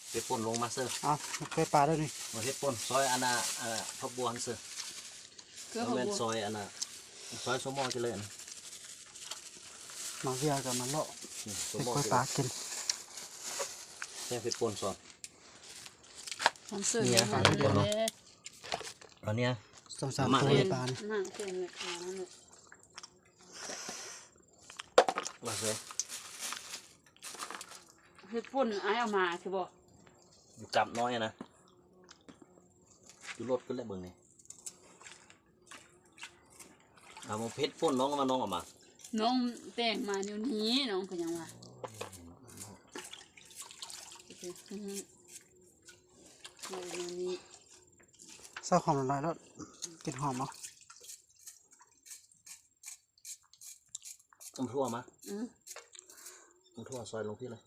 เห็ดป่นลงมาเสือ เอาเคยปลาด้วยนี่ มาเห็ดป่นซอยอันน่ะพับบัวเสือ คือ แล้ว เขา แม่น บัว ซอยอันน่ะซอยสมอจะเลยอัน มาเวียกับมันเลาะ ส ไป มอ เคยปลากิน แค่เห็ดป่นซอย มันเสือ เนี่ย มันเลย อันเนี้ย สองสาม มา ตัว เลย ในปลานี่ นั่งเก่งเลยค่ะนั่นเลย ว่าเสือ เฮ็ดปุ่นไอ้เอามาคือบอก อยู่กับน้อยอะนะอยู่รถขึ้นแล้วเบิ่งนี่เอามาเห็ดป่นน้องเอามาน้องเออกมา น้องแต่งมาเดี๋ยวนี้น้องก็ยังว่าเดี๋ยวนี้ เศร้าหอมละลายแล้วกินหอมเนาะ ต้มทั่วมา อืม ต้มทั่วซอยลงที่เลย